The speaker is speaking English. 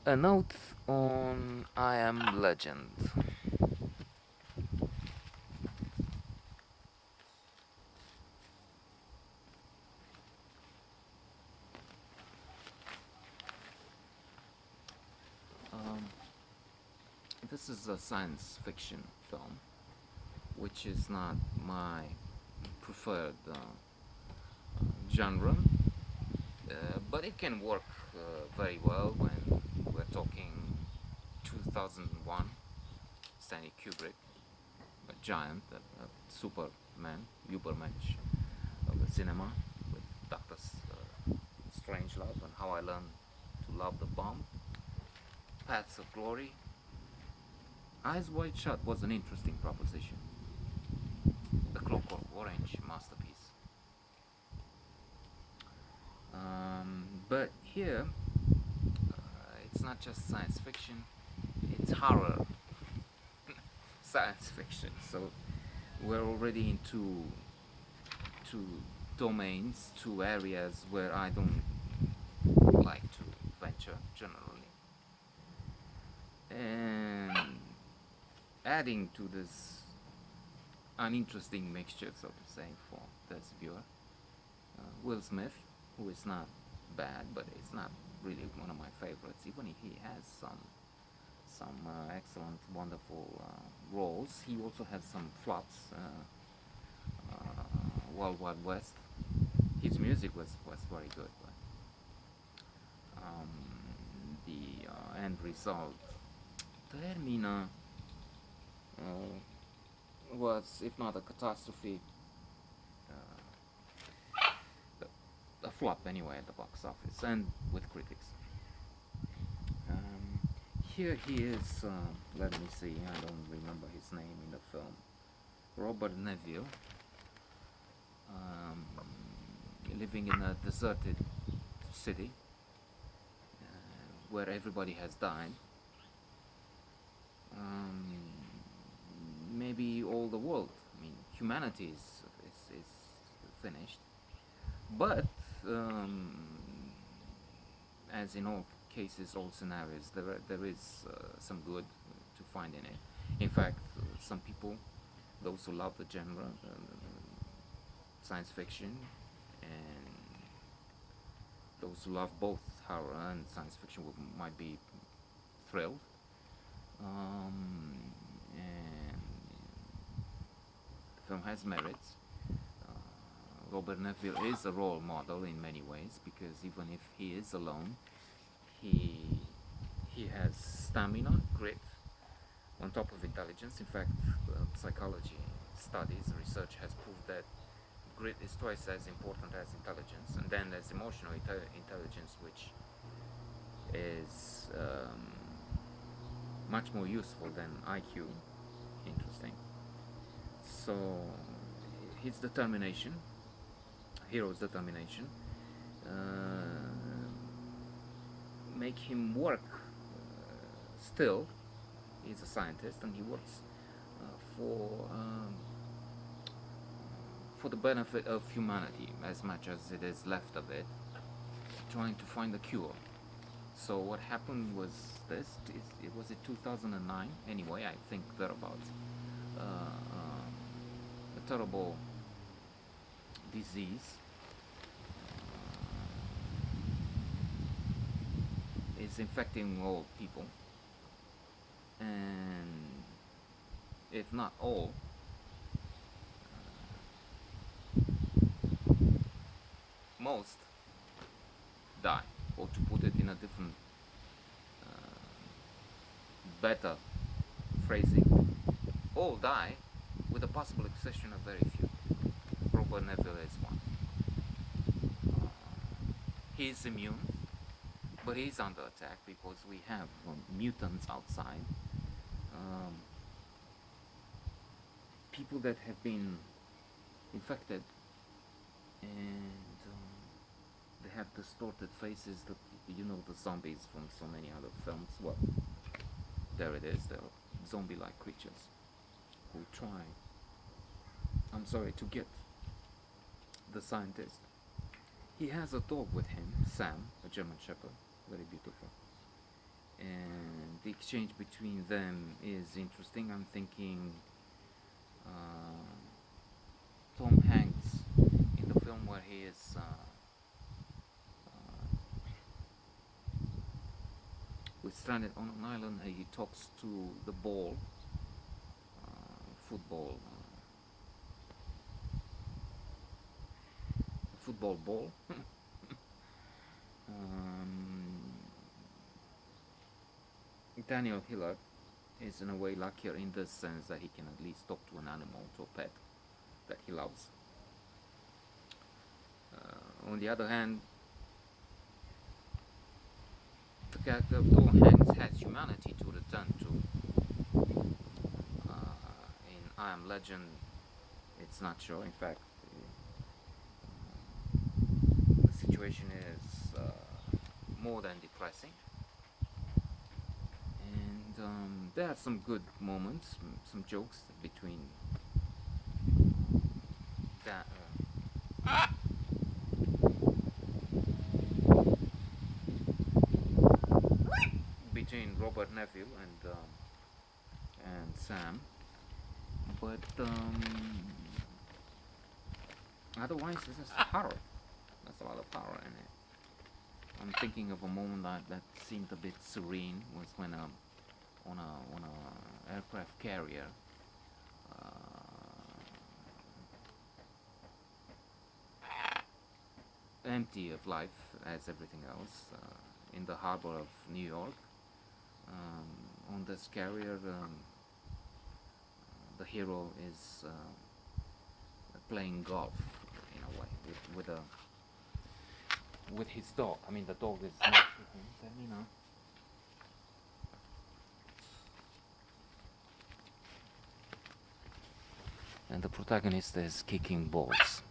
A note on I Am Legend. Um, this is a science fiction film, which is not my preferred genre, but it can work very well when we're talking 2001, Stanley Kubrick, a giant, a superman, Ubermensch of the cinema, with Doctor Strangelove and How I Learned to Love the Bomb, Paths of Glory. Eyes Wide Shut was an interesting proposition. The Clockwork Orange masterpiece. But here, it's not just science fiction, it's horror science fiction. So we're already into two domains, two areas where I don't like to venture generally. And adding to this uninteresting mixture, so to say, for this viewer, Will Smith, who is not bad, but it's not really one of my favorites, even if he has some excellent, wonderful roles. He also has some flops. Wild Wild West. His music was very good, but the end result, Termina, was, if not a catastrophe, a flop anyway at the box office and with critics. Um, Here he is. Let me see. I don't remember his name in the film. Robert Neville, um, living in a deserted city where everybody has died. Um, Maybe all the world. I mean, humanity is finished. But as in all cases, all scenarios, there is some good to find in it. In fact, some people, those who love the genre, science fiction, and those who love both horror and science fiction might be thrilled. And the film has merits. Robert Neville is a role model in many ways because even if he is alone, he he has stamina, grit, on top of intelligence. In fact, psychology studies, research has proved that grit is twice as important as intelligence, and then there's emotional intelligence, which is much more useful than IQ. Interesting. So his determination, hero's determination, uh, make him work still. He's a scientist and he works for for the benefit of humanity as much as it is left of it, trying to find a cure. So what happened was this: it was in 2009. Anyway, I think thereabouts. A terrible disease is infecting all people, and if not all, most die. Or to put it in a different, better phrasing, all die, with the possible exception of very few. Robert Neville is one. He is immune, but he's under attack because we have mutants outside. Um, People that have been infected and they have distorted faces that, the zombies from so many other films. Well, there it is. They're zombie-like creatures who try, I'm sorry, to get the scientist. He has a dog with him, Sam, a German Shepherd, very beautiful. and the exchange between them is interesting. I'm thinking uh, Tom Hanks in the film where he is with stranded on an island. He talks to the ball, football, football ball. um, Daniel Hillard is in a way luckier in the sense that he can at least talk to an animal, to a pet that he loves. On the other hand, the character of Tom Hanks has humanity to return to. In I Am Legend, it's not sure. In fact, the situation is more than depressing. And there are some good moments, some jokes between that. Between Robert Neville and Sam, but otherwise it's just horror. There's a lot of horror in it. I'm thinking of a moment that seemed a bit serene was when on a aircraft carrier, empty of life as everything else, in the harbor of New York. On this carrier, the hero is playing golf in a way with his dog. I mean, the dog is next to him. Let me know. And the protagonist is kicking balls.